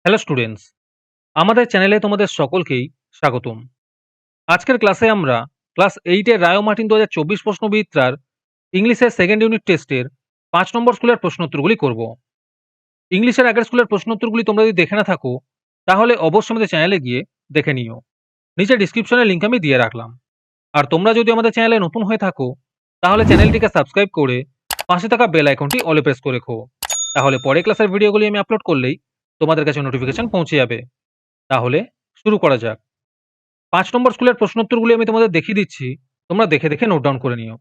Hello students, আমাদের চ্যানেলে তোমাদের সকলকেই স্বাগতম। আজকের ক্লাসে আমরা ক্লাস 8 এর রায় ও মার্টিন 2024 প্রশ্নবিচিত্রার ইংলিশের সেকেন্ড ইউনিট টেস্টের 5 নম্বর স্কুলের প্রশ্নোত্তরগুলি করব। ইংলিশের আগের স্কুলের প্রশ্নোত্তরগুলি তোমরা যদি দেখে না থাকো তাহলে অবশ্যই আমাদের চ্যানেলে গিয়ে দেখে নিও। নিচে ডিসক্রিপশনে লিংক আমি দিয়ে রাখলাম। আর তোমরা যদি আমাদের চ্যানেলে নতুন হয়ে থাকো তাহলে চ্যানেলটিকে সাবস্ক্রাইব করে পাশে থাকা বেল আইকনটি অলে প্রেস করে রেখো। তাহলে পরে ক্লাসের ভিডিওগুলি আমি আপলোড করলেই তোমাদের কাছে নোটিফিকেশন পৌঁছে যাবে। তাহলে শুরু করা যাক। ৫ নম্বর স্কুলের প্রশ্নোত্তরগুলি আমি তোমাদের দেখিয়ে দিচ্ছি। তোমরা দেখে, দেখে নোট ডাউন করে নিও।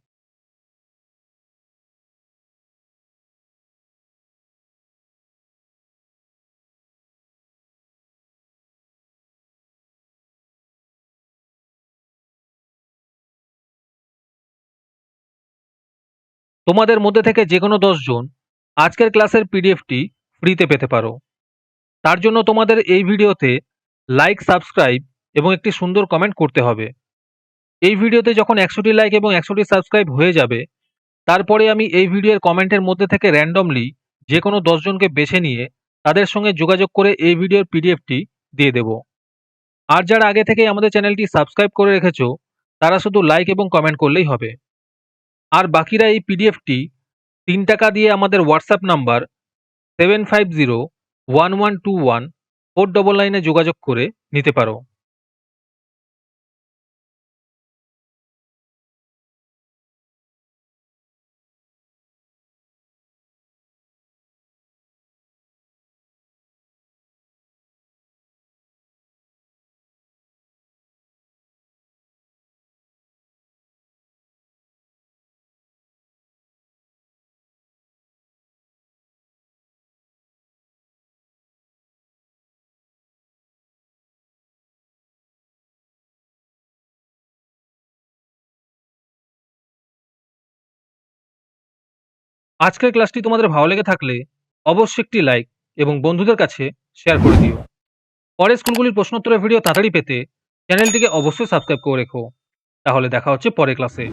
তোমাদের মধ্যে থেকে যেকোনো ১০ জন আজকের ক্লাসের পিডিএফটি ফ্রিতে পেতে পারো। তার জন্য তোমাদের এই ভিডিওতে লাইক, সাবস্ক্রাইব এবং একটি সুন্দর কমেন্ট করতে হবে। এই ভিডিওতে যখন ১০০ টি লাইক এবং ১০০ টি সাবস্ক্রাইব হয়ে যাবে, তারপরে আমি এই ভিডিওর কমেন্টের মধ্যে থেকে র‍্যান্ডমলি যেকোনো ১০ জনকে বেছে নিয়ে তাদের সঙ্গে যোগাযোগ করে এই ভিডিওর পিডিএফটি দিয়ে দেব। আর যারা আগে থেকেই আমাদের চ্যানেলটি সাবস্ক্রাইব করে রেখেছো, তারা শুধু লাইক এবং কমেন্ট করলেই হবে। আর বাকিরা এই পিডিএফটি ৩ টাকা দিয়ে আমাদের হোয়াটসঅ্যাপ নাম্বার 7501121499 এ যোগাযোগ করে নিতে পারো। আজকের ক্লাসটি তোমাদের ভালো লেগে থাকলে অবশ্যই একটি লাইক এবং বন্ধুদের কাছে শেয়ার করে দিও। পরের স্কুলগুলির প্রশ্নোত্তরের ভিডিও তাড়াতাড়ি পেতে চ্যানেলটিকে অবশ্যই সাবস্ক্রাইব করে রেখো। তাহলে দেখা হচ্ছে পরের ক্লাসে।